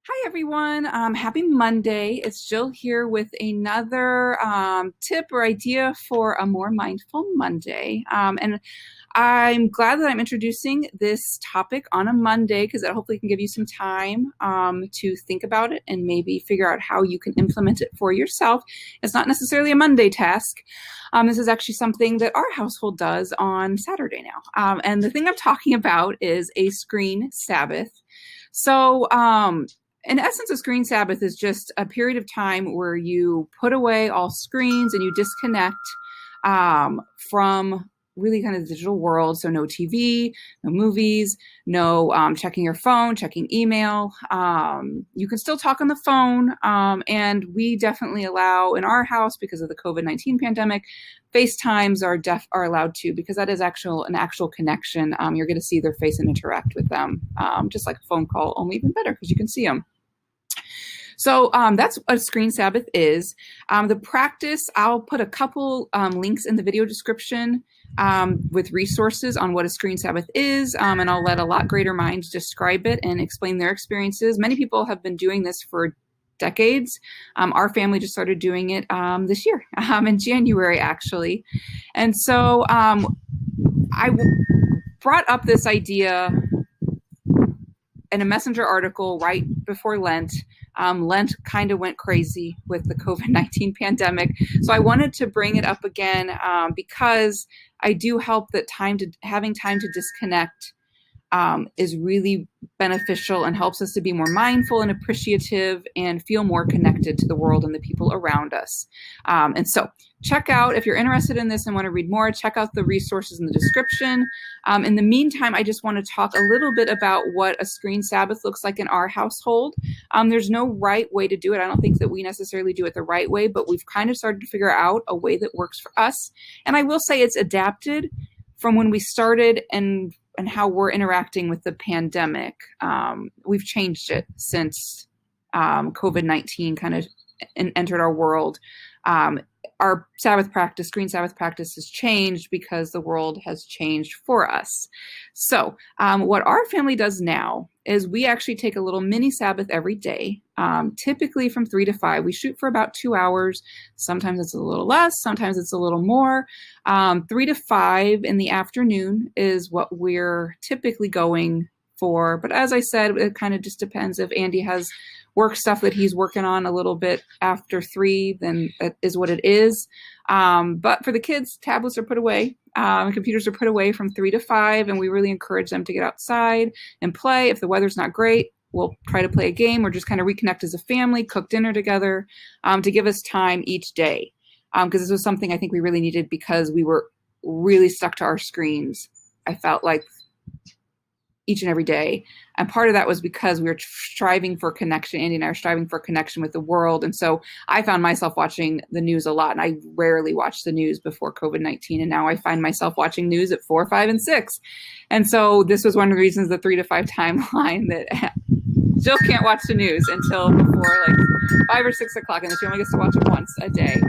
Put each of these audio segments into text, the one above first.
Hi, everyone. Happy Monday. It's Jill here with another tip or idea for a more mindful Monday. And I'm glad that I'm introducing this topic on a Monday because it hopefully can give you some time to think about it and maybe figure out how you can implement it for yourself. It's not necessarily a Monday task. This is actually something that our household does on Saturday now. And the thing I'm talking about is a screen Sabbath. So, in essence, a screen Sabbath is just a period of time where you put away all screens and you disconnect from really kind of the digital world. So no TV, no movies, no checking your phone, checking email. You can still talk on the phone. And we definitely allow in our house because of the COVID-19 pandemic, FaceTimes are allowed to because that is an actual connection. You're going to see their face and interact with them, just like a phone call, only even better because you can see them. So that's what a screen Sabbath is. The practice, I'll put a couple links in the video description with resources on what a screen Sabbath is, and I'll let a lot greater minds describe it and explain their experiences. Many people have been doing this for decades. Our family just started doing it this year, in January, actually. And so I brought up this idea in a messenger article right before Lent. Lent kind of went crazy with the COVID-19 pandemic. So I wanted to bring it up again because I do help that having time to disconnect is really beneficial and helps us to be more mindful and appreciative and feel more connected to the world and the people around us. And so check out, if you're interested in this and want to read more, check out the resources in the description. In the meantime, I just want to talk a little bit about what a screen Sabbath looks like in our household. There's no right way to do it. I don't think that we necessarily do it the right way, but we've kind of started to figure out a way that works for us. And I will say it's adapted from when we started and how we're interacting with the pandemic. We've changed it since COVID-19 kind of entered our world. Our Sabbath practice, screen Sabbath practice, has changed because the world has changed for us. So what our family does now is we actually take a little mini Sabbath every day, typically from 3 to 5. We shoot for about 2 hours. Sometimes it's a little less, sometimes it's a little more. 3 to 5 in the afternoon is what we're typically going for. But as I said, it kind of just depends. If Andy has work stuff that he's working on a little bit after 3, then that is what it is. But for the kids, tablets are put away. Computers are put away from 3 to 5, and we really encourage them to get outside and play. If the weather's not great, we'll try to play a game or just kind of reconnect as a family, cook dinner together, to give us time each day. Because this was something I think we really needed because we were really stuck to our screens. I felt like each and every day. And part of that was because we were striving for connection. Andy and I are striving for connection with the world. And so I found myself watching the news a lot. And I rarely watched the news before COVID-19. And now I find myself watching news at 4, 5, and 6. And so this was one of the reasons, the 3 to 5 timeline, that Jill can't watch the news until before like 5 or 6 o'clock. And then she only gets to watch it once a day.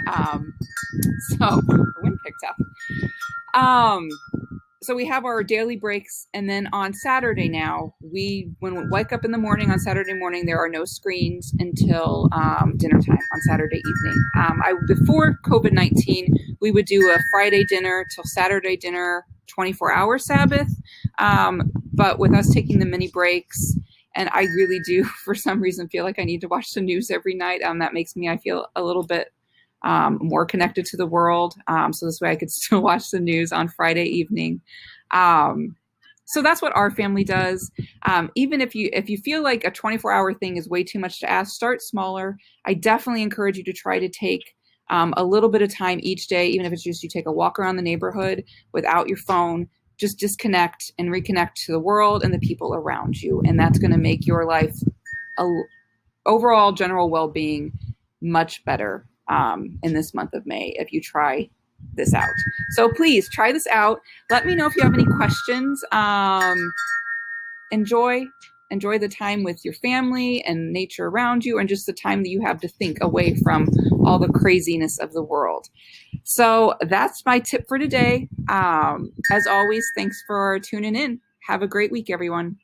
So the wind picked up. So we have our daily breaks, and then on Saturday now, when we wake up in the morning on Saturday morning, there are no screens until dinner time on Saturday evening. Before COVID-19, we would do a Friday dinner till Saturday dinner, 24-hour Sabbath. But with us taking the mini breaks, and I really do, for some reason, feel like I need to watch the news every night. That makes me, I feel a little bit more connected to the world. So this way I could still watch the news on Friday evening. So that's what our family does. Even if you feel like a 24-hour thing is way too much to ask, start smaller. I definitely encourage you to try to take a little bit of time each day, even if it's just you take a walk around the neighborhood without your phone. Just disconnect and reconnect to the world and the people around you. And that's going to make your life, overall general well-being, much better in this month of May if you try this out. So please try this out. Let me know if you have any questions. Enjoy the time with your family and nature around you, and just the time that you have to think away from all the craziness of the world. So that's my tip for today. As always, thanks for tuning in. Have a great week, everyone.